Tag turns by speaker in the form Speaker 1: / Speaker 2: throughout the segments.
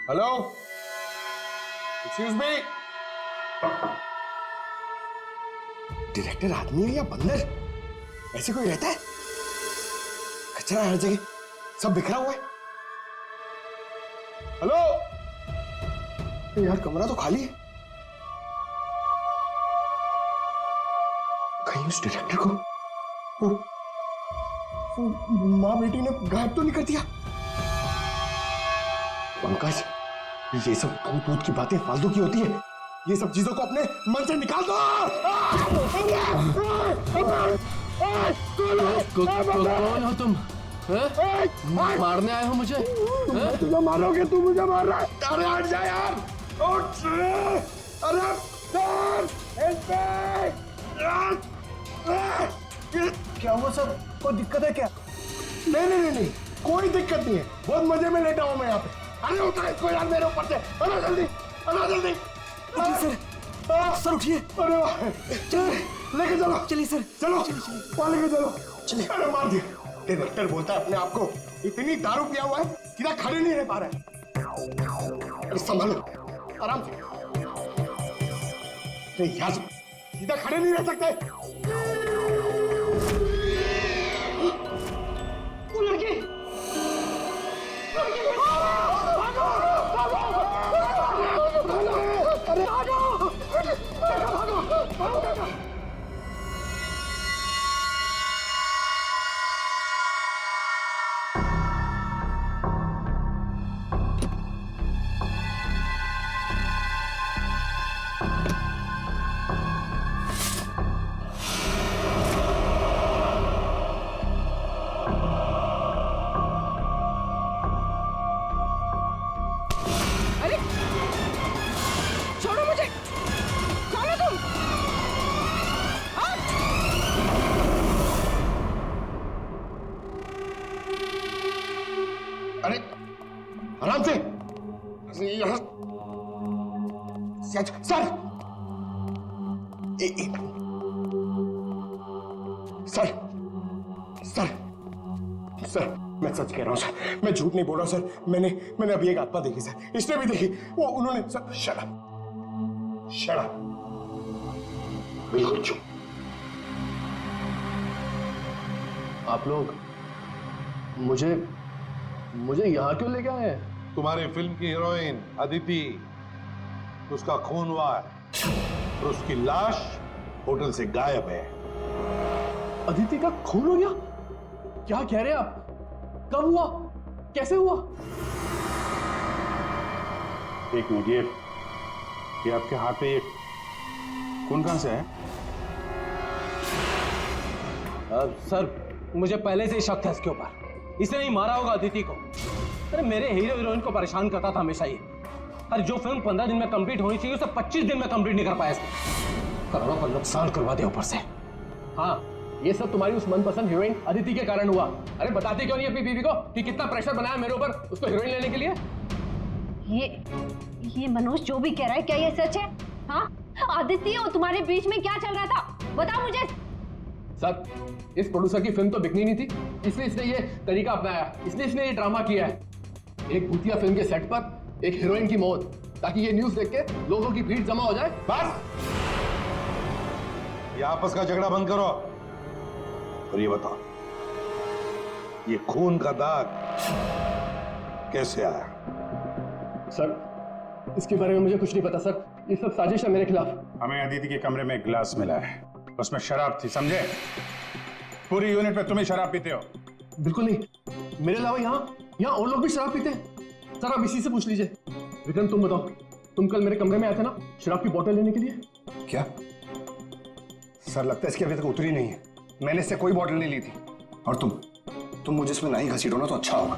Speaker 1: Hello, excuse me. Director आदमी है या बंदर? ऐसे कोई रहता है? कचरा हर जगह, सब बिखरा हुआ है। हेलो यार, कमरा तो खाली है। कहीं उस डायरेक्टर को वो माँ बेटी ने गायब तो नहीं कर दिया? पंकज, ये सब भूत भूत की बातें फालतू की होती है। ये सब चीजों को अपने मन से निकाल दो।
Speaker 2: कौन हो तुम? मारने आए हो मुझे?
Speaker 1: तुझे मारोगे, तू मुझे मार रहा है। अरे हट जा यार, उठ। अरे क्या हुआ सर? कोई दिक्कत है क्या? नहीं, कोई दिक्कत नहीं है। बहुत मजे में लेटा हूं मैं यहाँ पे। अरे उठा इसको यार मेरे ऊपर से। अरे जल्दी, सर उठिए। अरे लेके चलो। चलिए सर, चलो वहां लेके चलो। चलिए। अरे मार दिया। डायरेक्टर बोलता है अपने आप को इतनी दारू पिया हुआ है सीधा खड़े नहीं रह पा रहा है। अरे संभालो, आराम से। अरे यार, सीधा खड़े नहीं रह सकते। वो लड़की अरे भागो। अरे आराम से। सर, सर मैं सच कह रहा हूं सर, मैं झूठ नहीं बोल रहा हूं सर। मैंने अभी एक आत्मा देखी सर, इसने भी देखी। वो उन्होंने सर। शट अप, बिल्कुल चुप।
Speaker 2: आप लोग मुझे यहाँ क्यों लेके आए हैं?
Speaker 3: तुम्हारी फिल्म की हीरोइन अदिति, उसका खून हुआ है और उसकी लाश होटल से गायब है।
Speaker 2: अदिति का खून हो गया? क्या कह रहे हैं आप? कब हुआ? कैसे हुआ?
Speaker 4: एक मिनट, ये आपके हाथ पे ये खून कहां से है?
Speaker 5: सर, मुझे पहले से ही शक था इसके ऊपर। इसने नहीं मारा होगा अदिति को। अरे मेरे हीरो हीरोइन को परेशान करता था हमेशा ये। अरे जो फिल्म 15 दिन में कंप्लीट होनी चाहिए उसे 25 दिन में कंप्लीट नहीं कर पाया इसने। करोड़ों का नुकसान करवा दिया ऊपर से।
Speaker 2: हाँ, ये सब तुम्हारी उस मनपसंद हीरोइन अदिति के कारण हुआ। अरे बताते क्यों नहीं अपनी बीवी को कि कितना प्रेशर बनाया मेरे ऊपर उसको हीरोइन लेने के लिए?
Speaker 6: ये मनोज जो भी कह रहा है, क्या ये सच है? हाँ, आदित्य और तुम्हारे बीच में क्या चल रहा था? बताओ मुझे।
Speaker 2: सर, इस प्रोड्यूसर की फिल्म तो बिकनी नहीं थी, इसलिए इसने ये तरीका अपनाया, इसने ये ड्रामा किया है। एक भूतिया फिल्म के सेट पर एक हीरोइन की मौत, ताकि ये न्यूज़ देख के लोगों की भीड़ जमा हो जाए।
Speaker 3: बस, ये आपस का झगड़ा बंद करो और ये बताओ, ये खून का दाग कैसे आया?
Speaker 2: सर, इसके बारे में मुझे कुछ नहीं पता सर। ये सब साजिश है मेरे खिलाफ।
Speaker 4: हमें अदिति के कमरे में एक गिलास मिला है, उसमें शराब थी, समझे? पूरी यूनिट में तुम ही शराब पीते हो।
Speaker 2: बिल्कुल नहीं, मेरे अलावा यहाँ और लोग भी शराब पीते हैं। सर, आप इसी से पूछ लीजिए। विक्रम, तुम बताओ, तुम कल मेरे कमरे में आए थे ना शराब की बोतल लेने के लिए?
Speaker 1: क्या सर, लगता है इसकी अभी तक उतरी नहीं है। मैंने इससे कोई बोतल नहीं ली थी। और तुम मुझे इसमें नहीं घसीटो ना तो अच्छा होगा।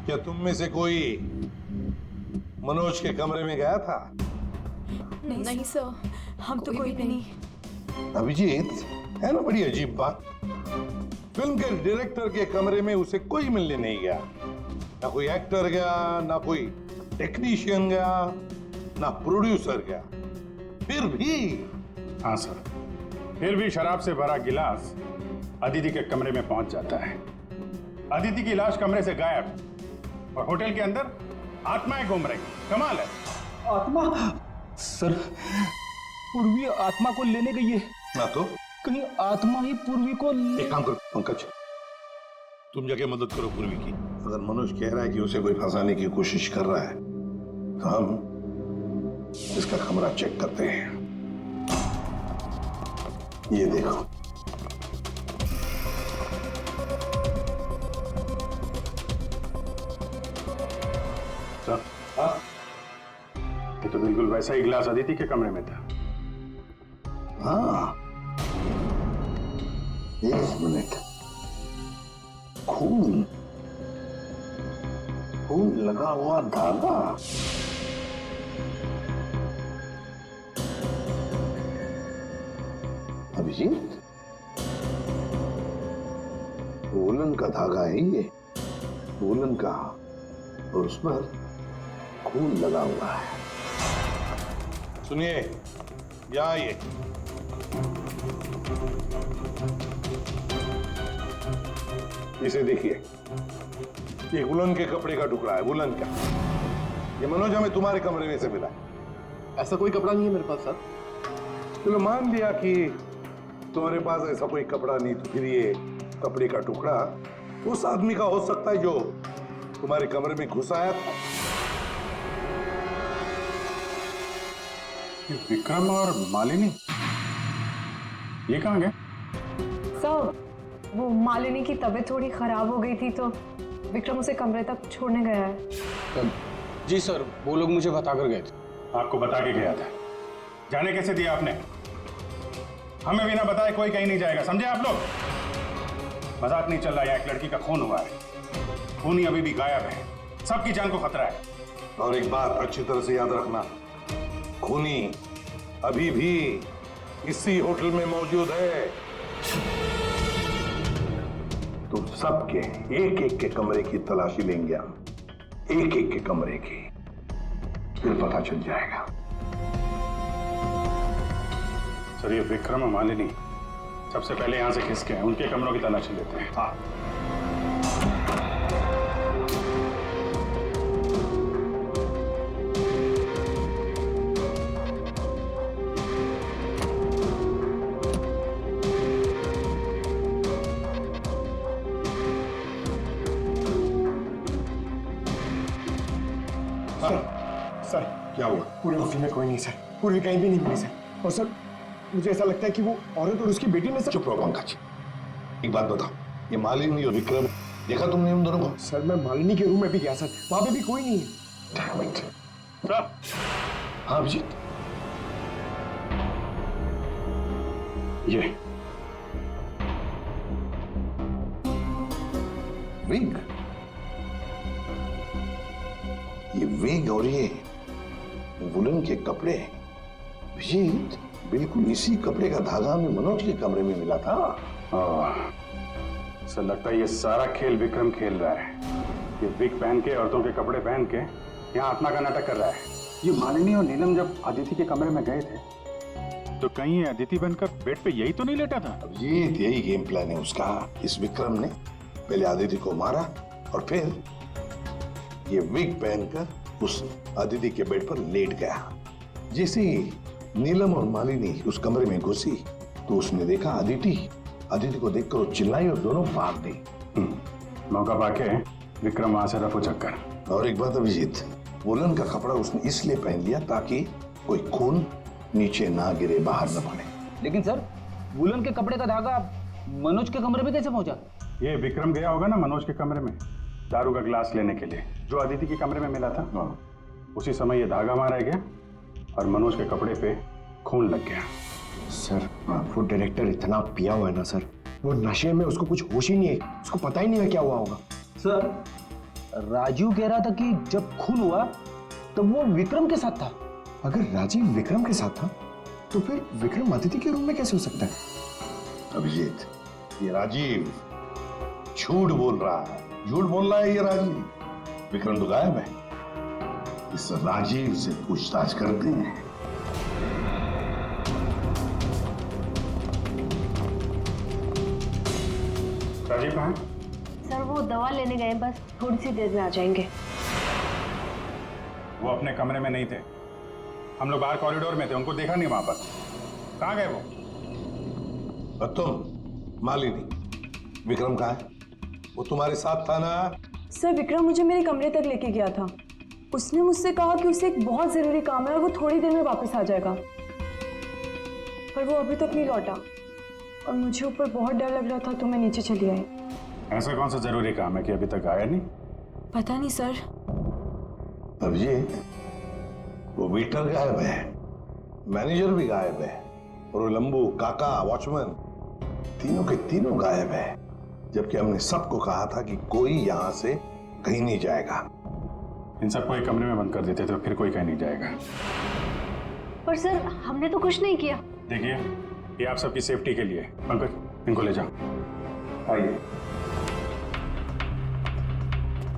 Speaker 3: क्या तुम में से कोई मनोज के कमरे में गया था?
Speaker 7: नहीं सर, हम तो कोई भी नहीं।
Speaker 3: अभिजीत, है ना बड़ी अजीब बात। फिल्म के डायरेक्टर के कमरे में उसे कोई मिलने नहीं गया। ना कोई एक्टर गया, ना कोई टेक्नीशियन गया, ना प्रोड्यूसर गया। फिर भी
Speaker 4: हाँ सर, फिर भी शराब से भरा गिलास अदिति के कमरे में पहुंच जाता है। अदिति की लाश कमरे से गायब और होटल के अंदर आत्माएं घूम रही। कमाल है।
Speaker 5: आत्मा? सर, पूर्वी आत्मा को लेने गई है।
Speaker 3: ना तो
Speaker 5: कहीं आत्मा ही पूर्वी को
Speaker 3: एक काम करो पंकज, तुम जाके मदद करो पूर्वी की। अगर मनोज कह रहा है कि उसे कोई फंसाने की कोशिश कर रहा है तो हम इसका कमरा चेक करते हैं। ये देखो,
Speaker 4: सर, ये तो बिल्कुल वैसा ही गिलास अदिति के कमरे में था।
Speaker 3: हाँ, एक मिनट, खून खून लगा हुआ धागा। अभिजीत, वूलन का धागा है ये, वूलन का, और उस पर खून लगा हुआ है। सुनिए, यहाँ आइए। इसे देखिए, ये वुलन के कपड़े का टुकड़ा है, वुलन का। ये मनोज हमें तुम्हारे कमरे में से मिला।
Speaker 2: ऐसा कोई कपड़ा नहीं है मेरे पास सर।
Speaker 3: चलो मान लिया कि तुम्हारे पास ऐसा कोई कपड़ा नहीं, तो फिर ये कपड़े का टुकड़ा उस आदमी का हो सकता है जो तुम्हारे कमरे में घुस आया था।
Speaker 4: ये विक्रम और मालिनी ये कहाँ गए?
Speaker 7: सर, वो मालिनी की तबीयत थोड़ी खराब हो गई थी तो विक्रम उसे कमरे तक छोड़ने गया है।
Speaker 5: जी सर, वो लोग मुझे बताकर गए थे।
Speaker 4: आपको बता के गया था? जाने कैसे दिया आपने? हमें बिना बताए कोई कहीं नहीं जाएगा, समझे आप लोग? मजाक नहीं चल रहा है, एक लड़की का खून हुआ है, खूनी अभी भी गायब है, सबकी जान को खतरा है।
Speaker 3: और एक बात अच्छी तरह से याद रखना, खूनी अभी भी इसी होटल में मौजूद है। तो सबके एक एक के कमरे की तलाशी लेंगे हम, एक एक के कमरे की, फिर पता चल जाएगा।
Speaker 4: सर, ये विक्रम और मालिनी सबसे पहले यहां से खिसके हैं, उनके कमरों की तलाशी लेते हैं।
Speaker 3: हाँ,
Speaker 1: सर,
Speaker 3: क्या हुआ?
Speaker 1: पूरे होटल में कोई नहीं सर, पूरी कहीं भी नहीं मिली सर। और सर, मुझे ऐसा लगता है कि वो औरत और उसकी बेटी ने सर।
Speaker 3: चुप रहो पंकज, एक बात बताओ, ये मालिनी और विक्रम देखा तुमने उन दोनों को?
Speaker 1: सर, मैं मालिनी के रूम में भी गया सर, वहां पे भी कोई नहीं है।
Speaker 3: Damn it.
Speaker 4: सर,
Speaker 3: हाँ अभिजीत,
Speaker 4: ये
Speaker 3: विग, ये विग और ये वुलन के कपड़े, अभिजीत बिल्कुल इसी कपड़े का धागा हमें मनोज के कमरे में मिला था।
Speaker 4: सर, लगता है ये सारा खेल विक्रम खेल रहा है। ये विग पहन के, औरतों के कपड़े पहन के यहाँ आत्मा का नाटक कर रहा है। ये मालिनी और नीलम जब अदिति के कमरे में गए थे तो कहीं ये अदिति बनकर बेड पे यही तो नहीं लेटा था?
Speaker 3: अभिजीत, यही गेम प्लान है उसका। इस विक्रम ने पहले अदिति को मारा और फिर ये विग पहनकर उस अदिति के बेड पर लेट गया। जैसे ही नीलम और मालिनी उस कमरे में घुसी तो उसने देखा अदिति को देखकर वो चिल्लाई और दोनों भाग गई।
Speaker 4: मौका पाके विक्रम वहां से रफू चक्कर।
Speaker 3: और एक बात अभिजीत, वुलन का कपड़ा उसने इसलिए पहन लिया ताकि कोई खून नीचे ना गिरे, बाहर न पड़े।
Speaker 5: लेकिन सर, वुलन के कपड़े का धागा मनोज के कमरे में कैसे पहुंचा?
Speaker 4: ये विक्रम गया होगा ना मनोज के कमरे में दारू का गिलास लेने के लिए, जो अदिति के कमरे में मिला था। उसी समय ये धागा मारा गया और मनोज के कपड़े पे खून लग गया।
Speaker 1: सर, वो डायरेक्टर इतना पिया हुआ है ना सर, वो नशे में उसको कुछ होश ही नहीं है, उसको पता ही नहीं है क्या हुआ होगा।
Speaker 5: सर, राजू कह रहा था कि जब खून हुआ तब वो विक्रम के साथ था।
Speaker 1: अगर राजीव विक्रम के साथ था तो फिर विक्रम अदिति के रूम में कैसे हो सकता है?
Speaker 3: अभिजीत, ये राजीव झूठ बोल रहा है, झूठ बोल रहा है ये राजीव। विक्रम तो गायब है। इस राजीव से पूछताछ करते हैं।
Speaker 4: राजीव कहाँ है?
Speaker 6: सर, वो दवा लेने गए, बस थोड़ी सी देर में आ जाएंगे।
Speaker 4: वो अपने कमरे में नहीं थे, हम लोग बाहर कॉरिडोर में थे, उनको देखा नहीं वहां पर। कहाँ गए वो?
Speaker 3: और तुम मालिनी, विक्रम कहाँ है? वो तुम्हारे साथ था ना?
Speaker 8: सर विक्रम मुझे मेरे कमरे तक लेके गया था। उसने मुझसे कहा कि उसे एक बहुत जरूरी काम है और वो थोड़ी देर में वापस आ जाएगा, पर वो अभी तक नहीं लौटा और मुझे ऊपर बहुत डर लग रहा था तो मैं नीचे चली आई।
Speaker 4: ऐसा कौन सा जरूरी काम है कि अभी तक आया नहीं?
Speaker 8: पता नहीं सर।
Speaker 3: अभिजीत, वो वेटर गायब है, मैनेजर भी गायब है, और वो लंबू, काका, वॉचमैन, तीनों के तीनों गायब है, जबकि हमने सबको कहा था कि कोई यहां से कहीं नहीं जाएगा।
Speaker 4: इन सबको एक कमरे में बंद कर देते तो फिर कोई कहीं नहीं जाएगा।
Speaker 6: पर सर हमने तो कुछ नहीं किया।
Speaker 4: देखिए, ये आप सबकी सेफ्टी के लिए। पंकज, इनको ले जाओ। आइए।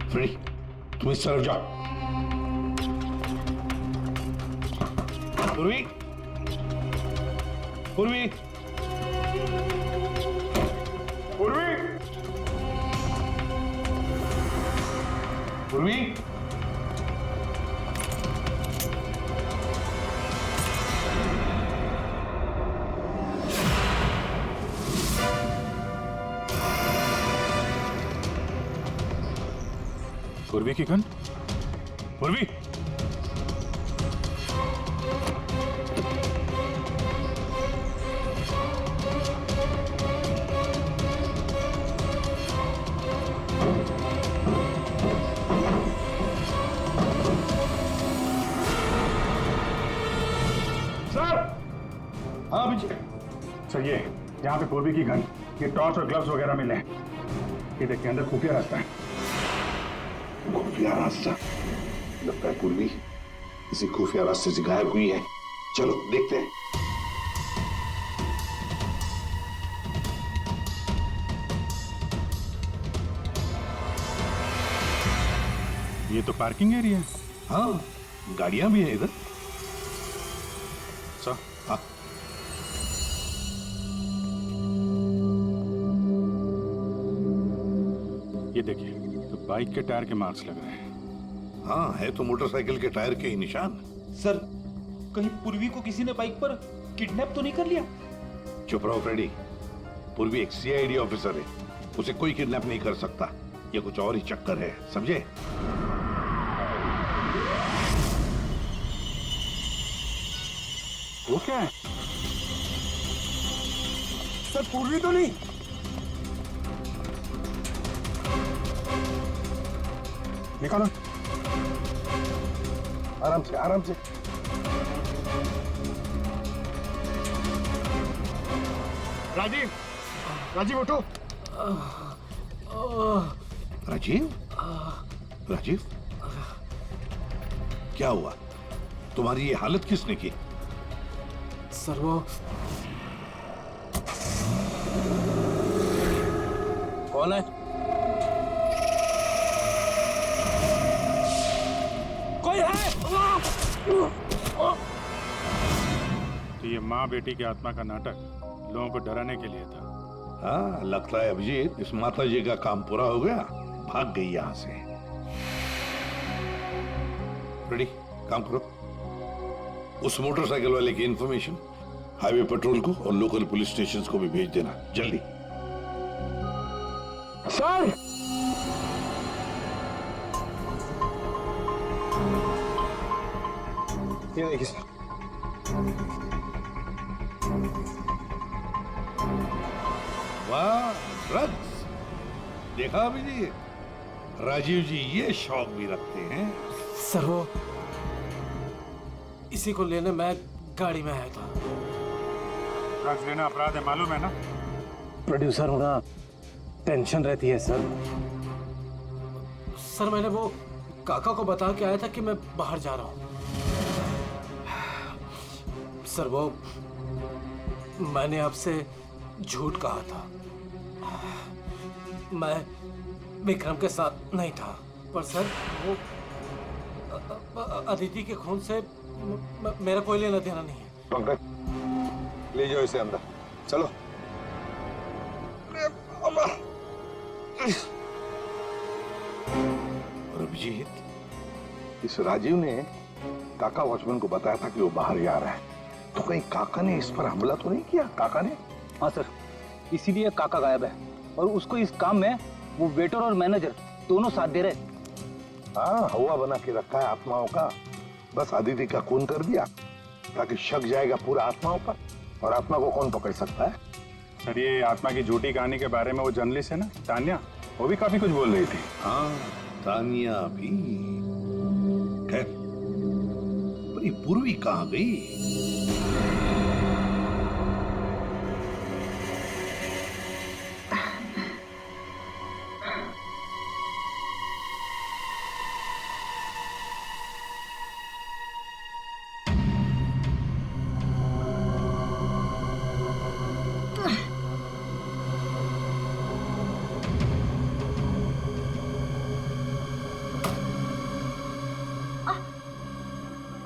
Speaker 3: फ्रेडी, तुम इस तरफ जाओ। पूर्वी, पूर्वी,
Speaker 4: पूर्वी,
Speaker 3: पूर्वी,
Speaker 4: पूर्वी की गन? पूर्वी,
Speaker 3: हाँ अभिजीत।
Speaker 4: सर ये यहाँ पे पूर्वी की गन, ये टॉर्च और ग्लव्स वगैरह मिले हैं। ये देखिए, अंदर खुफिया रास्ता है।
Speaker 3: खुफिया रास्ता? लगता है पूर्वी किसी खुफिया रास्ते से गायब हुई है। चलो देखते हैं।
Speaker 4: ये तो पार्किंग एरिया है।
Speaker 3: हाँ, गाड़ियां भी है इधर।
Speaker 4: सर,
Speaker 3: हाँ,
Speaker 4: ये देखिए, तो बाइक के टायर के मार्क्स लग रहे हैं।
Speaker 3: हाँ है तो मोटरसाइकिल के टायर के ही निशान।
Speaker 9: सर, कहीं पूर्वी को किसी ने बाइक पर किडनैप तो नहीं कर लिया?
Speaker 3: चुप रहो फ्रेडी। पूर्वी एक सीआईडी ऑफिसर है, उसे कोई किडनैप नहीं कर सकता। ये कुछ और ही चक्कर है, समझे?
Speaker 4: वो क्या है?
Speaker 1: सर पूर्वी तो नहीं?
Speaker 4: निकालो।
Speaker 3: आराम से, आराम से।
Speaker 1: राजीव, राजीव उठो।
Speaker 3: राजीव, राजीव, क्या हुआ? तुम्हारी ये हालत किसने की?
Speaker 5: सर वो कौन है? कोई है?
Speaker 4: तो ये माँ बेटी की आत्मा का नाटक लोगों को डराने के लिए था।
Speaker 3: हाँ, लगता है अभिजीत इस माता जी का काम पूरा हो गया, भाग गई यहां से। रेडी, काम करो। उस मोटरसाइकिल वाले की इंफॉर्मेशन हाईवे पेट्रोल को और लोकल पुलिस स्टेशंस को भी भेज देना, जल्दी।
Speaker 1: सर, ये देखिए सर।
Speaker 3: वाह, ड्रग्स। देखा अभिजीत, राजीव जी ये शौक भी रखते हैं।
Speaker 5: सर वो इसी को लेने मैं गाड़ी में आया था।
Speaker 4: ड्रग्स लेना अपराध है, मालूम है ना?
Speaker 5: प्रोड्यूसर होना टेंशन रहती है सर। सर मैंने वो काका को बता के आया था कि मैं बाहर जा रहा हूँ। सर वो मैंने आपसे झूठ कहा था। मैं विक्रम के साथ नहीं था, पर सर वो अदिति के खून से मेरा कोई लेना देना नहीं है।
Speaker 3: पंकज, ले जाओ इसे अंदर, चलो। और अभिजीत, इस राजीव ने काका वॉचमैन को बताया था कि वो बाहर जा रहा है, तो कहीं काका ने इस पर हमला तो नहीं किया? काका ने?
Speaker 5: हाँ सर, इसीलिए काका गायब है और उसको इस काम में वो वेटर और मैनेजर दोनों साथ दे रहे।
Speaker 3: हाँ, हवा बना के रखा है आत्माओं का। बस आदिति का खून कर दिया ताकि शक जाएगा पूरा आत्माओं पर, और आत्मा को कौन पकड़ सकता है?
Speaker 4: सर ये आत्मा की झूठी कहानी के बारे में वो जर्नलिस्ट है ना तान्या, वो भी काफी कुछ बोल रही थी।
Speaker 3: हाँ, तानिया भी। खैर, पर ये पूर्वी कहाँ गई?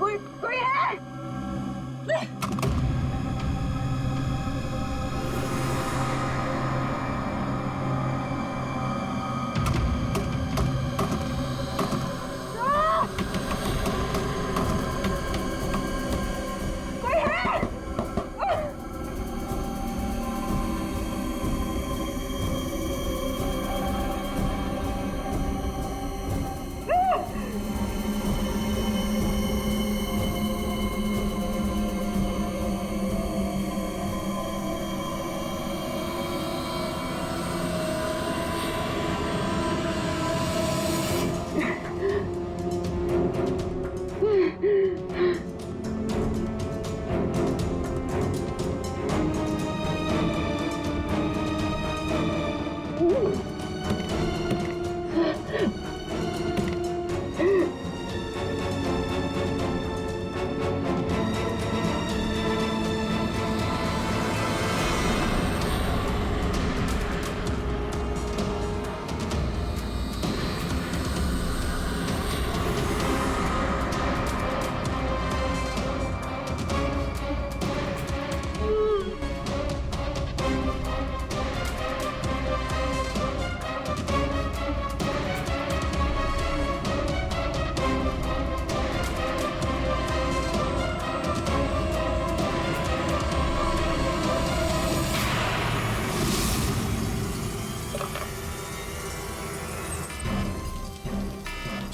Speaker 8: कोई है?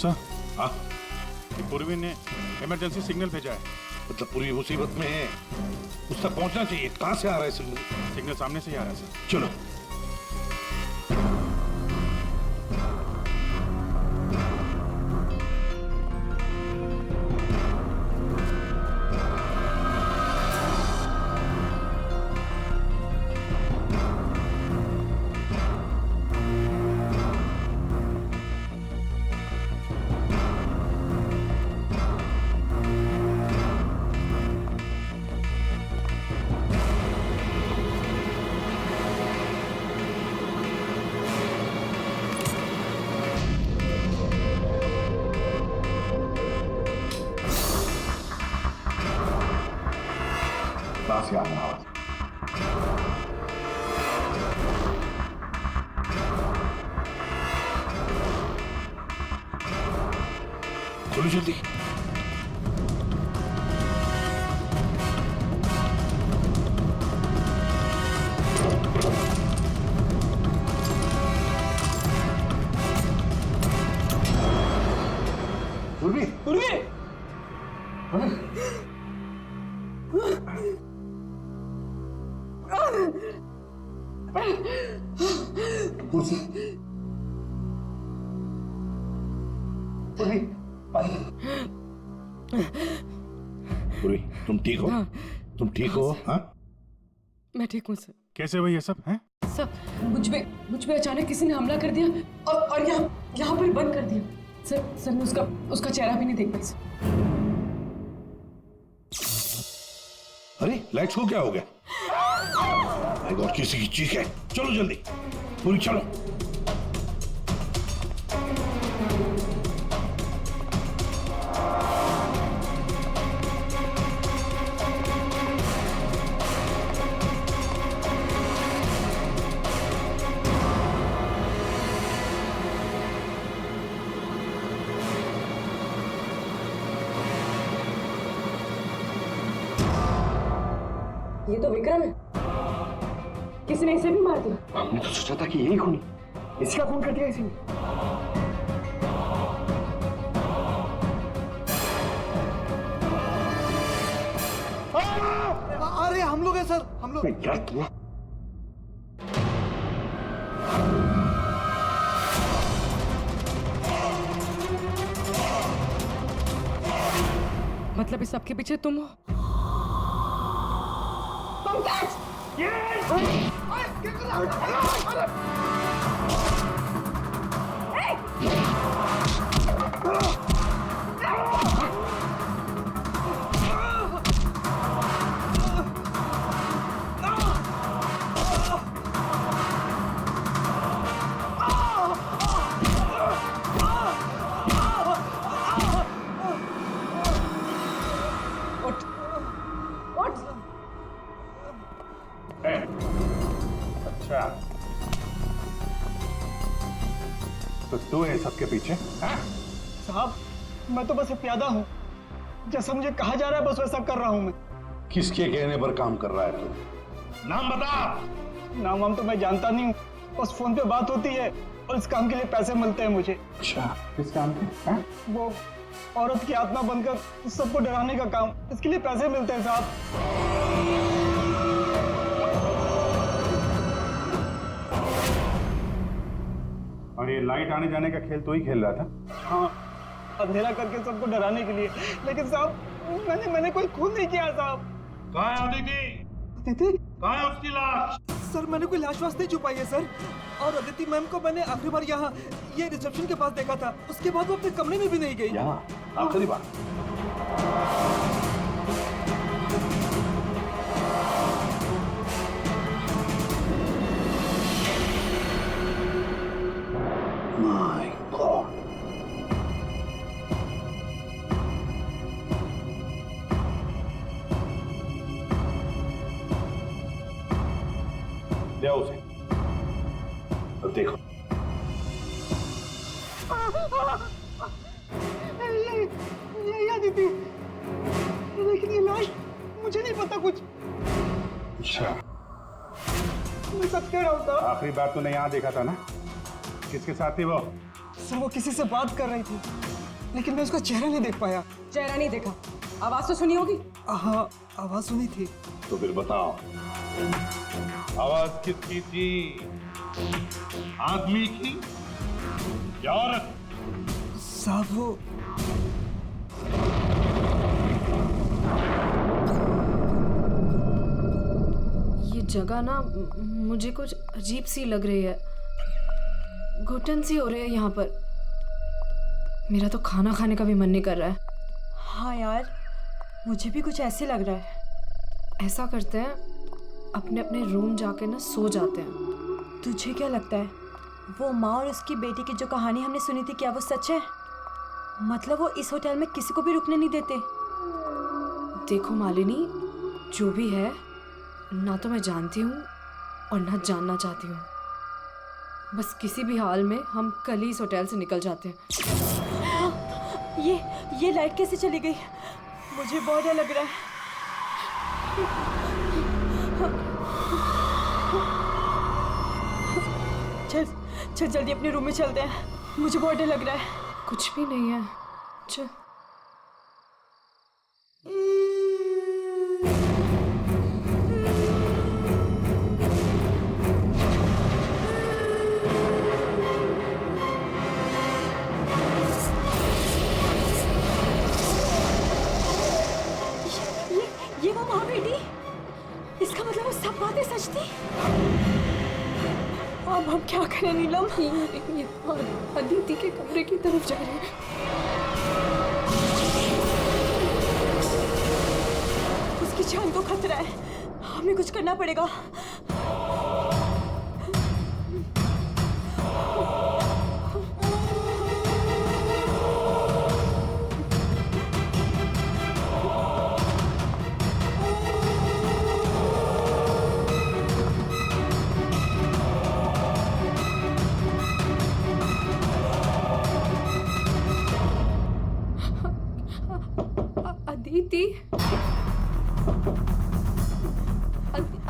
Speaker 4: सर,
Speaker 3: हाँ,
Speaker 4: पूर्वी ने इमरजेंसी सिग्नल भेजा है।
Speaker 3: मतलब पूरी मुसीबत में है, उस तक पहुंचना चाहिए। कहां से आ रहा है सिग्नल?
Speaker 4: सिग्नल सामने से ही आ रहा है सर।
Speaker 3: चलो। कहां से आ रहा है? खोलो जल्दी। पूर्वी,
Speaker 5: पूर्वी!
Speaker 3: कुर्सी। पूर्वी, पूर्वी, तुम ठीक हो?
Speaker 8: हाँ।
Speaker 3: तुम ठीक हो? हाँ?
Speaker 8: मैं ठीक हूँ सर।
Speaker 4: कैसे हुई ये सब है?
Speaker 8: सर, मुझ पे अचानक किसी ने हमला कर दिया और यहाँ पर बंद कर दिया। सर मैं उसका चेहरा भी नहीं देख पाई सर।
Speaker 3: अरे लाइट्स को क्या हो गया? माय गॉड, किसी की चीख है। चलो जल्दी, पूरी चलो।
Speaker 8: ये तो विक्रम है। किसी ने इसे भी मार दिया।
Speaker 1: हमने तो सोचा था कि यही खूनी, इसी का खून कर दिया इसी ने।
Speaker 10: अरे हम लोग हैं सर, हम लोग।
Speaker 1: यार तू
Speaker 8: मतलब इस सबके पीछे तुम हो?
Speaker 4: अच्छा, तो तू है सबके पीछे? हाँ?
Speaker 10: साहब मैं तो बस एक प्यादा हूँ, जैसा मुझे कहा जा रहा है बस वैसा कर रहा हूँ मैं।
Speaker 3: किसके कहने पर काम कर रहा है तू? नाम बता।
Speaker 10: नाम वाम तो मैं जानता नहीं हूँ, बस फोन पे बात होती है और इस काम के लिए पैसे मिलते हैं मुझे।
Speaker 4: अच्छा, किस काम के? हाँ?
Speaker 10: वो औरत की आत्मा बनकर सबको डराने का काम, इसके लिए पैसे मिलते हैं साहब।
Speaker 4: और ये लाइट आने जाने का खेल तो ही खेल रहा था?
Speaker 10: हाँ, अंधेरा करके सबको डराने के लिए। लेकिन साहब मैंने कोई खून नहीं किया साहब।
Speaker 3: कहाँ है अदिति?
Speaker 10: अदिति?
Speaker 3: कहाँ है उसकी लाश?
Speaker 10: सर मैंने कोई लाश वाश नहीं छुपाई है सर। और अदिति मैम को मैंने आखिरी बार यहाँ ये रिसेप्शन के पास देखा था, उसके बाद वो अपने कमरे में भी नहीं गई।
Speaker 3: यहाँ आखिरी बार? My God. ले आओ उसे। अब देखो।
Speaker 10: ये अदिति, लेकिन ये लाश मुझे नहीं पता कुछ।
Speaker 4: अच्छा,
Speaker 10: मैं सच कह रहा हूँ साहब।
Speaker 4: आखिरी बार तूने यहाँ देखा था ना? किसके साथ थी वो?
Speaker 10: सर वो किसी से बात कर रही थी, लेकिन मैं उसका चेहरा नहीं देख पाया।
Speaker 8: चेहरा नहीं देखा, आवाज तो सुनी होगी।
Speaker 10: हाँ, आवाज सुनी थी।
Speaker 3: तो फिर बताओ, आवाज किसकी थी? आदमी की या औरत?
Speaker 10: साहब वो
Speaker 7: ये जगह ना मुझे कुछ अजीब सी लग रही है, घुटन सी हो रही है यहाँ पर। मेरा तो खाना खाने का भी मन नहीं कर रहा है।
Speaker 8: हाँ यार, मुझे भी कुछ ऐसे लग रहा है।
Speaker 7: ऐसा करते हैं, अपने अपने रूम जाके ना सो जाते हैं।
Speaker 8: तुझे क्या लगता है वो माँ और उसकी बेटी की जो कहानी हमने सुनी थी, क्या वो सच है? मतलब वो इस होटल में किसी को भी रुकने नहीं देते।
Speaker 7: देखो मालिनी, जो भी है, ना तो मैं जानती हूँ और ना जानना चाहती हूँ। बस किसी भी हाल में हम कल ही इस होटल से निकल जाते हैं।
Speaker 8: ये लाइट कैसे चली गई? मुझे बहुत डर लग रहा है। चल जल्दी अपने रूम में चलते हैं, मुझे बहुत डर लग रहा है।
Speaker 7: कुछ भी नहीं है, चल।
Speaker 8: ये वो माँ बेटी, इसका मतलब वो सब बातें सच थी। अब हम क्या करें नीलम?
Speaker 7: ये अदिति के कमरे की तरफ जा रहे हैं।
Speaker 8: उसकी जान को खतरा है, हमें कुछ करना पड़ेगा।
Speaker 7: अदिति,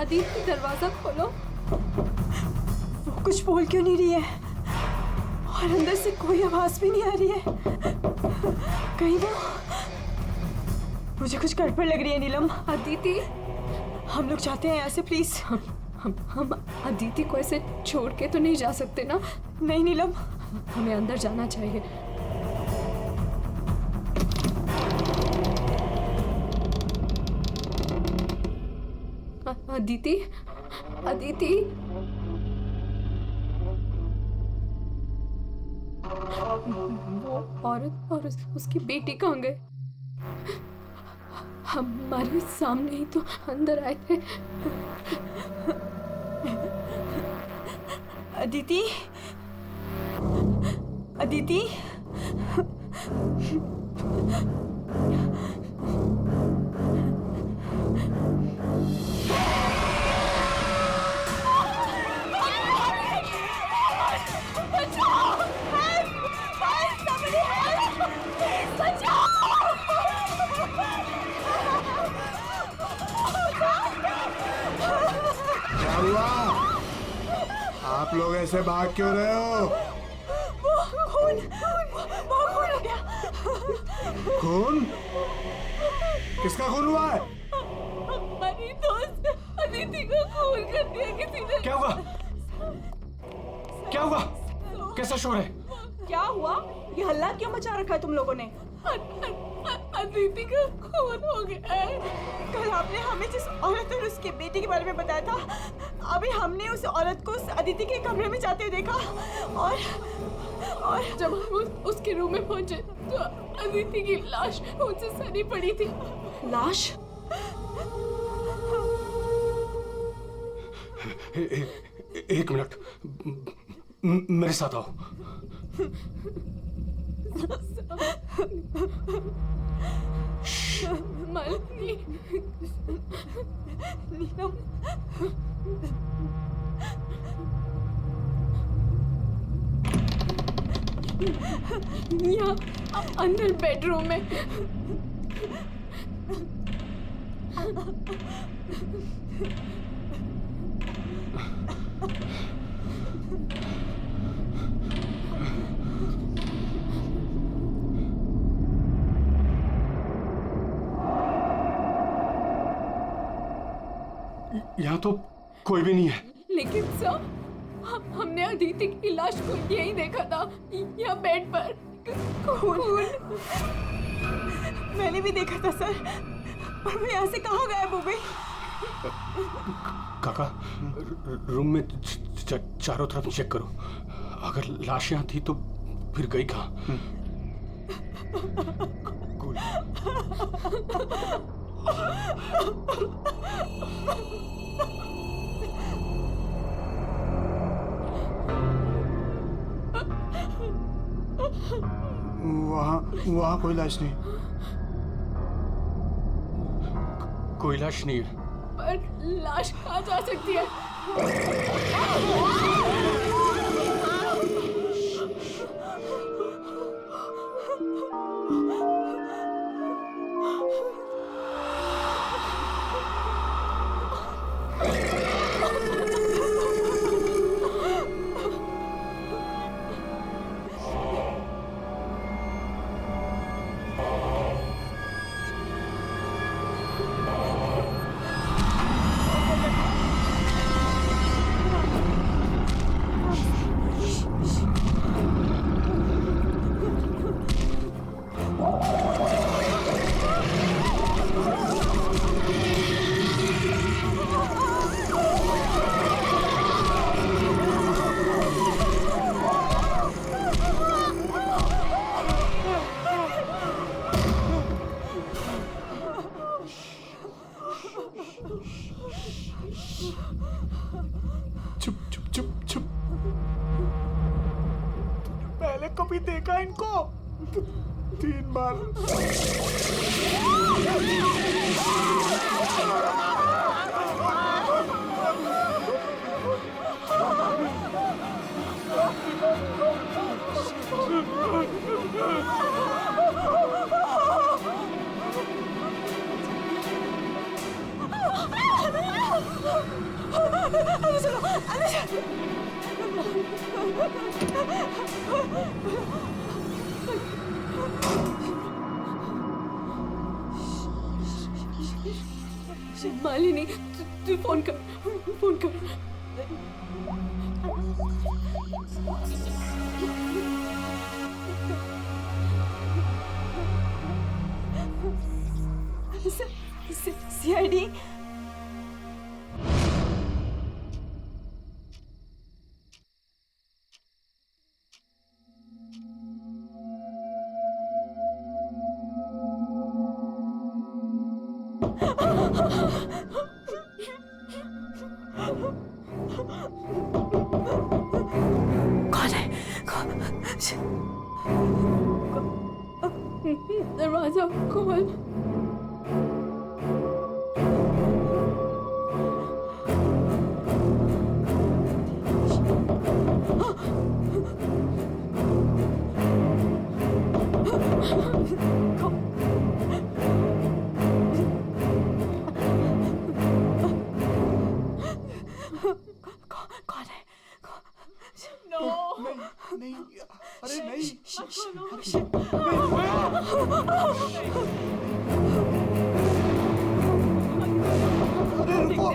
Speaker 7: अदिति दरवाजा खोलो।
Speaker 8: वो कुछ बोल क्यों नहीं रही है और अंदर से कोई आवाज भी नहीं आ रही है। कहीं वो, मुझे कुछ गड़बड़ लग रही है नीलम।
Speaker 7: अदिति,
Speaker 8: हम लोग जाते हैं यहाँ से प्लीज।
Speaker 7: हम अदिति को ऐसे छोड़ के तो नहीं जा सकते ना।
Speaker 8: नहीं नीलम,
Speaker 7: हमें अंदर जाना चाहिए। अदिति, अदिति, वो औरत और उसकी बेटी कहाँ गए? हमारे सामने ही तो अंदर आए थे।
Speaker 8: अदिति, अदिति,
Speaker 1: क्या हुआ? आप लोग ऐसे भाग क्यों रहे हो?
Speaker 8: वो खून हो गया।
Speaker 1: खून? किसका खून हुआ है?
Speaker 7: हमारी दोस्त अदिति को खून कर दिया किसी ने।
Speaker 9: क्या हुआ? क्या हुआ? कैसा शोर है?
Speaker 8: क्या हुआ? ये हल्ला क्यों मचा रखा है तुम लोगों ने?
Speaker 7: अदिति का खून हो गया है।
Speaker 8: कल आपने हमें जिस औरत और उसके बेटे के बारे में बताया था, अभी हमने उस औरत को उस अदिति के कमरे में जाते हुए देखा और
Speaker 7: जब हम उसके रूम में पहुंचे तो अदिति की लाश उनसे सनी पड़ी थी।
Speaker 8: लाश?
Speaker 9: एक मिनट, मेरे साथ आओ।
Speaker 7: मालती,
Speaker 8: नीलम,
Speaker 7: यहाँ अंदर बेडरूम में।
Speaker 9: यहाँ तो कोई भी नहीं है।
Speaker 7: लेकिन सर, हमने अदिति की लाश को यही देखा था, यहाँ बेड पर खून।
Speaker 8: मैंने भी देखा था सर, और वो यहाँ से कहाँ गायब हो गई?
Speaker 9: काका, रूम में चारों तरफ चेक करो। अगर लाश यहाँ थी तो फिर गई कहाँ?
Speaker 1: वहाँ कोई लाश नहीं।
Speaker 9: कोई लाश नहीं है।
Speaker 7: पर लाश कहाँ जा सकती है?
Speaker 1: चुप चुप चुप चुप। पहले कभी देखा इनको? 3 बार।
Speaker 8: अंदर चलो, अंदर चलो।
Speaker 7: मालिनी, तू फोन कर, फोन कर।
Speaker 8: सीआईडी।
Speaker 7: कौन है? दरवाजा खोल।
Speaker 1: नहीं, अरे नहीं, अरे रुको,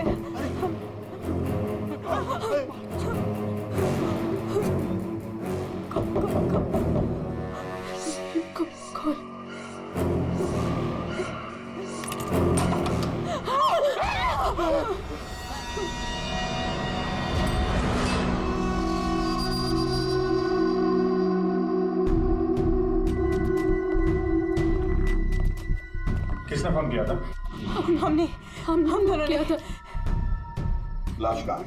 Speaker 4: किसने फोन किया था?
Speaker 8: हमने हम दोनों ने।
Speaker 3: लाश कहाँ है?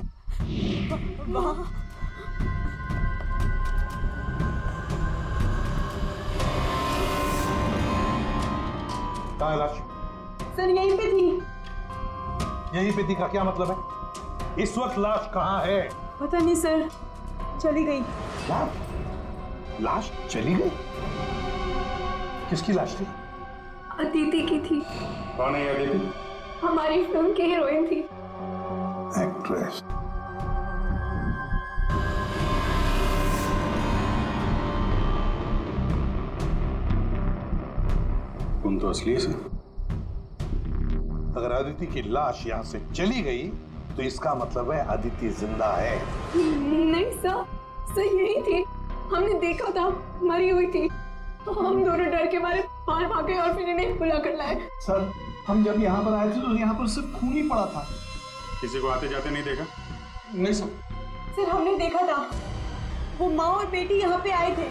Speaker 8: वहाँ
Speaker 3: कहाँ है लाश?
Speaker 8: सर यहीं पे थी।
Speaker 3: यहीं पे थी का क्या मतलब है? इस वक्त लाश कहाँ है?
Speaker 8: पता नहीं सर, चली गई।
Speaker 3: क्या? लाश चली गई? किसकी लाश थी?
Speaker 8: अदिति की थी।
Speaker 4: कौन है ये अदिति?
Speaker 8: हमारी फिल्म की हीरोइन थी।
Speaker 3: एक्ट्रेस।
Speaker 4: तुम तो असली से।
Speaker 3: अगर अदिति की लाश यहाँ से चली गई तो इसका मतलब है अदिति जिंदा है।
Speaker 8: नहीं सर यही थी। हमने देखा था, मरी हुई थी। हम दोनों डर के मारे बाहर भागे और फिर इन्हें बुला कर लाए।
Speaker 1: सर हम जब यहाँ पर आए थे तो यहाँ पर सिर्फ खून ही पड़ा था।
Speaker 4: किसी को आते जाते नहीं देखा?
Speaker 1: नहीं सर।
Speaker 8: सर हमने देखा था, वो माँ और बेटी यहाँ पे आए थे।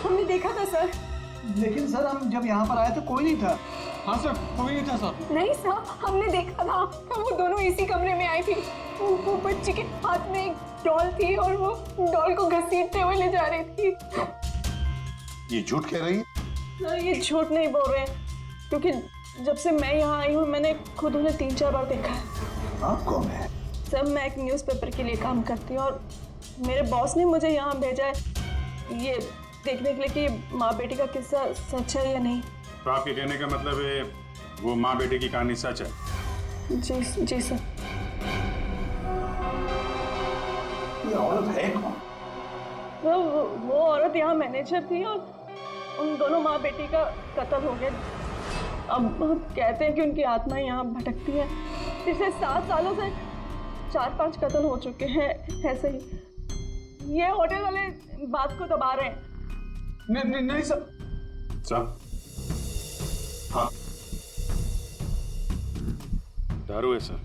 Speaker 8: हमने देखा था सर।
Speaker 1: लेकिन सर हम जब यहाँ पर आए तो कोई नहीं था। हाँ सर, कोई नहीं था सर।
Speaker 8: नहीं सर, हमने देखा था, वो दोनों इसी कमरे में आई थी। वो बच्ची के हाथ में एक डॉल थी और वो डॉल को घसीटते हुए ले जा रही थी।
Speaker 3: ये झूठ कह रही है?
Speaker 8: सर ये झूठ नहीं बोल रहे हैं, क्योंकि जब से मैं यहाँ आई हूँ मैंने खुद उन्हें 3-4 बार देखा है।
Speaker 3: आप कौन है?
Speaker 8: सर मैं एक न्यूज़पेपर के लिए काम करती हूँ और मेरे बॉस ने मुझे यहाँ भेजा है ये देखने के लिए कि माँ बेटी का किस्सा सच है या नहीं।
Speaker 4: तो आपके कहने का मतलब है वो माँ बेटे की कहानी सच है?
Speaker 8: जी सर।
Speaker 3: ये औरत है कौन?
Speaker 8: तो वो औरत यहाँ मैनेजर थी और उन दोनों माँ बेटी का कत्ल हो गया। अब कहते हैं कि उनकी आत्मा यहाँ भटकती है। पिछले 7 सालों से 4-5 कत्ल हो चुके हैं ऐसे ही। ये होटल वाले बात को दबा रहे हैं।
Speaker 1: नहीं सर।
Speaker 4: सर हाँ, दारू है सर।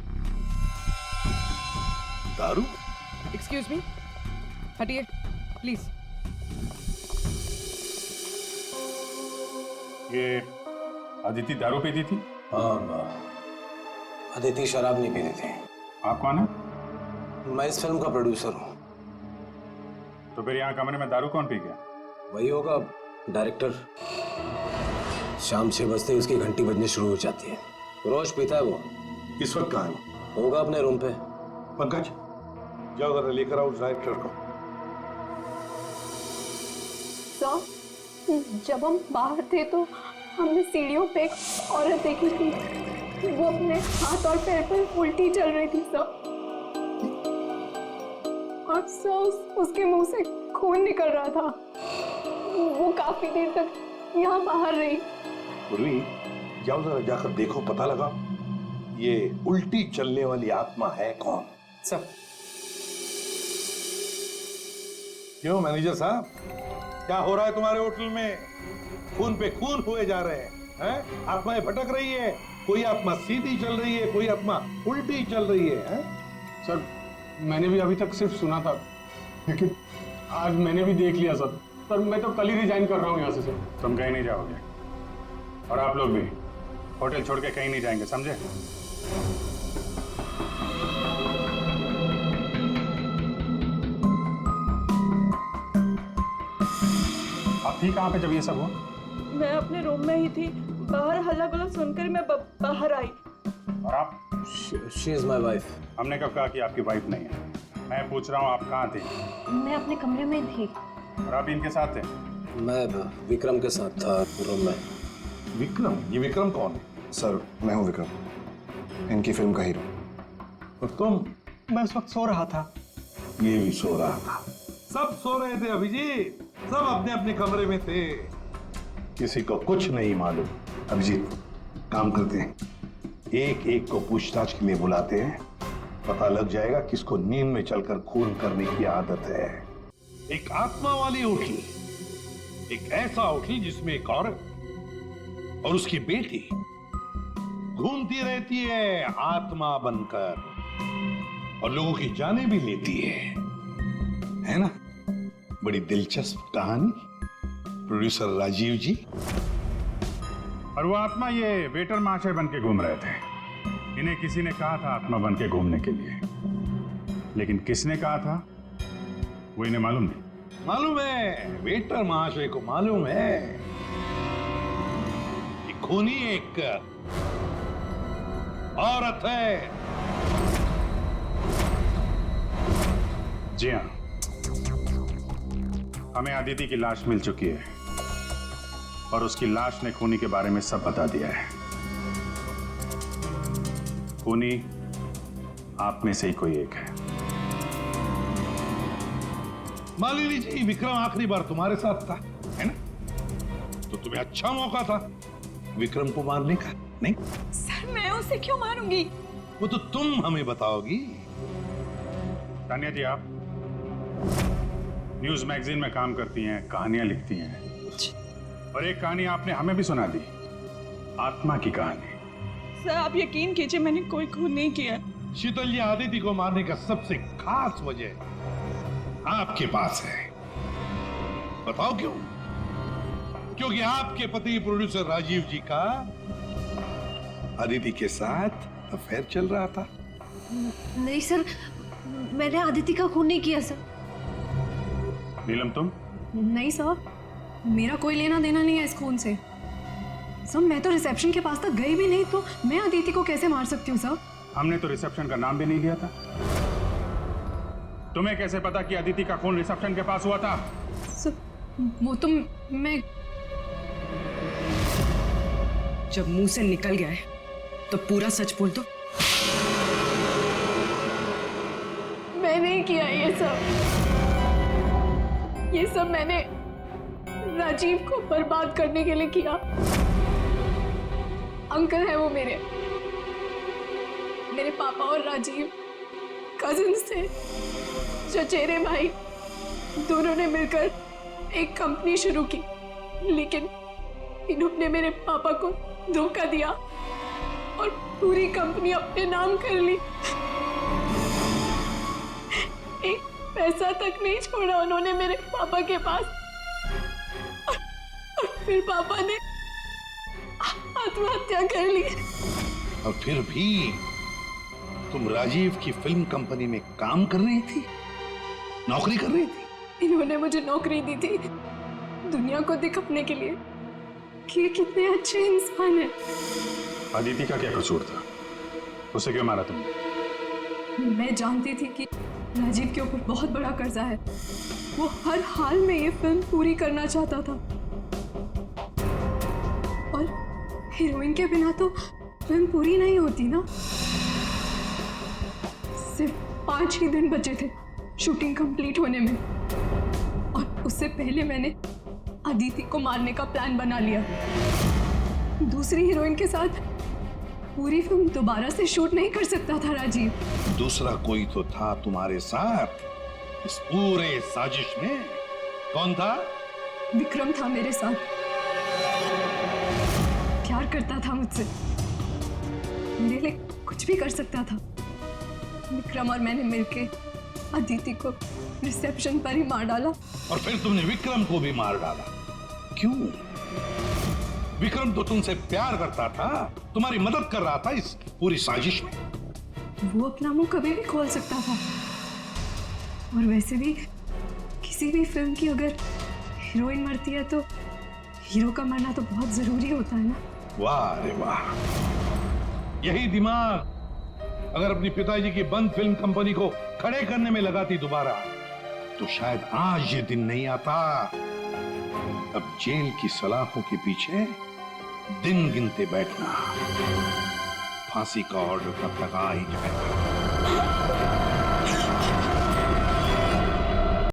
Speaker 3: दारू?
Speaker 7: एक्सक्यूज मी, हटिए प्लीज।
Speaker 4: ये अदिति दारू पीती थी?
Speaker 5: हाँ, अदिति शराब नहीं पीती थी।
Speaker 4: आप कौन है?
Speaker 5: मैं इस फिल्म का प्रोड्यूसर हूँ।
Speaker 4: तो फिर यहाँ कमरे में दारू कौन पी गया?
Speaker 5: वही होगा डायरेक्टर। शाम 6 बजते ही उसकी घंटी बजनी शुरू हो जाती है। रोज पीता है वो।
Speaker 3: इस वक्त कहाँ है?
Speaker 5: होगा अपने रूम पे।
Speaker 3: पंकज जाओ जरा लेकर आओ उस डायरेक्टर को।
Speaker 8: जब हम बाहर थे तो हमने सीढ़ियों पे एक औरत देखी थी। वो अपने हाथ और पैर पर उल्टी चल रही थी सर। और सर उसके मुंह से खून निकल रहा था। वो काफी देर तक यहाँ बाहर रही।
Speaker 3: पूर्वी, जाओ जरा जाकर देखो, पता लगा ये उल्टी चलने वाली आत्मा है कौन।
Speaker 10: सर
Speaker 3: क्यों मैनेजर साहब, क्या हो रहा है तुम्हारे होटल में? खून पे खून हुए जा रहे हैं? आत्माएं भटक रही है, कोई आत्मा सीधी चल रही है, कोई आत्मा उल्टी चल रही है?
Speaker 9: सर मैंने भी अभी तक सिर्फ सुना था, लेकिन आज मैंने भी देख लिया सर। सर मैं तो कल ही रिजाइन कर रहा हूँ यहाँ से सर।
Speaker 4: तुम कहीं नहीं जाओगे और आप लोग भी होटल छोड़ के कहीं नहीं जाएंगे, समझे? आप थी कहाँ पे जब ये सब हुआ?
Speaker 8: मैं अपने रूम में ही थी, बाहर हल्ला गुल्ला सुनकर मैं बाहर आई।
Speaker 4: और आप?
Speaker 5: She is my wife.
Speaker 4: हमने कब कहा कि आपकी वाइफ नहीं है? मैं पूछ रहा हूँ आप कहाँ थे?
Speaker 6: मैं अपने कमरे में थी।
Speaker 4: और आप इनके साथ थे?
Speaker 5: मैं विक्रम के साथ था रूम में।
Speaker 3: विक्रम? ये विक्रम कौन है?
Speaker 1: सर मैं हूँ विक्रम, इनकी फिल्म का हीरो।
Speaker 3: और तुम?
Speaker 10: मैं उस वक्त सो रहा था।
Speaker 3: ये भी सो रहा था। सब सो रहे थे अभिजीत, सब अपने अपने कमरे में थे, किसी को कुछ नहीं मालूम।
Speaker 1: अभिजीत, काम करते हैं,
Speaker 3: एक एक को पूछताछ के लिए बुलाते हैं, पता लग जाएगा किसको नींद में चलकर खून करने की आदत है। एक आत्मा वाली होटल, एक ऐसा होटल जिसमें एक औरत और उसकी बेटी घूमती रहती है आत्मा बनकर और लोगों की जानें भी लेती है ना? बड़ी दिलचस्प कहानी। प्रोड्यूसर राजीव जी।
Speaker 4: और वो आत्मा ये वेटर महाशय बन के घूम रहे थे। इन्हें किसी ने कहा था आत्मा बन के घूमने के लिए, लेकिन किसने कहा था वो इन्हें मालूम नहीं।
Speaker 3: मालूम है, वेटर महाशय को मालूम है। ये खूनी एक औरत है।
Speaker 4: जी हाँ, हमें अदिति की लाश मिल चुकी है और उसकी लाश ने खूनी के बारे में सब बता दिया है। खूनी आप में से ही कोई एक है।
Speaker 3: मालिनी जी, विक्रम आखिरी बार तुम्हारे साथ था, है ना? तो तुम्हें अच्छा मौका था विक्रम को मारने का, नहीं?
Speaker 8: सर मैं उसे क्यों मारूंगी?
Speaker 3: वो तो तुम हमें बताओगी।
Speaker 4: तानिया जी, आप न्यूज मैगजीन में काम करती हैं, कहानियां लिखती हैं, और एक कहानी आपने हमें भी सुना दी, आत्मा की कहानी।
Speaker 8: सर आप यकीन कीजिए, मैंने कोई खून नहीं किया।
Speaker 3: शीतल जी, आदिति को मारने का सबसे खास वजह आपके पास है। बताओ क्यों? क्योंकि आपके पति प्रोड्यूसर राजीव जी का आदिति के साथ अफेयर चल रहा था।
Speaker 6: नहीं सर, मैंने आदिति का खून नहीं किया सर।
Speaker 4: नीलम, तुम?
Speaker 7: नहीं सर, मेरा कोई लेना देना नहीं है इस खून से। सर मैं तो रिसेप्शन के पास तक गई भी नहीं, तो मैं अदिति को कैसे मार सकती हूँ सर?
Speaker 4: हमने तो रिसेप्शन का नाम भी नहीं लिया था। तुम्हें कैसे पता कि अदिति का खून रिसेप्शन के पास हुआ था?
Speaker 7: सर वो तो मैं जब मुंह से निकल गया है तो पूरा सच बोल दो।
Speaker 8: मैं नहीं किया ये सब मैंने राजीव को बर्बाद करने के लिए किया। अंकल है वो मेरे पापा और राजीव कजिन्स थे, चचेरे भाई। दोनों ने मिलकर एक कंपनी शुरू की, लेकिन इन्होंने मेरे पापा को धोखा दिया और पूरी कंपनी अपने नाम कर ली। एक पैसा तक नहीं छोड़ा उन्होंने मेरे पापा के पास। और फिर पापा ने आत्महत्या कर ली।
Speaker 3: और फिर भी तुम राजीव की फिल्म कंपनी में काम कर रही थी, नौकरी कर रही थी।
Speaker 8: इन्होंने मुझे नौकरी दी थी दुनिया को दिखाने के लिए कि ये कितने अच्छे इंसान हैं।
Speaker 4: अदिति का क्या कसूर था? उसे क्यों मारा तुमने?
Speaker 8: मैं जानती थी कि राजीव के ऊपर बहुत बड़ा कर्जा है। वो हर हाल में ये फिल्म पूरी करना चाहता था और हीरोइन के बिना तो फिल्म पूरी नहीं होती ना। सिर्फ 5 ही दिन बचे थे शूटिंग कंप्लीट होने में, और उससे पहले मैंने अदिति को मारने का प्लान बना लिया। दूसरी हीरोइन के साथ पूरी फिल्म दोबारा से शूट नहीं कर सकता था राजीव।
Speaker 3: दूसरा कोई तो था तुम्हारे साथ इस पूरे साजिश में। कौन था?
Speaker 8: विक्रम था मेरे साथ, प्यार करता था मुझसे, मेरे लिए कुछ भी कर सकता था। विक्रम और मैंने मिलके अदिति को रिसेप्शन पर ही मार डाला।
Speaker 3: और फिर तुमने विक्रम को भी मार डाला। क्यों? विक्रम तो तुमसे प्यार करता था, तुम्हारी मदद कर रहा था इस पूरी साजिश में।
Speaker 8: वो अपना मुंह कभी भी खोल सकता था, और वैसे भी किसी भी फिल्म की अगर हीरोइन मरती है तो हीरो का मरना तो बहुत जरूरी होता है ना।
Speaker 3: वाह रे वाह, यही दिमाग अगर अपनी पिताजी की बंद फिल्म कंपनी को खड़े करने में लगाती दोबारा, तो शायद आज ये दिन नहीं आता। अब जेल की सलाखों के पीछे दिन गिनते बैठना, फांसी का ऑर्डर तब तक आ ही जाएगा।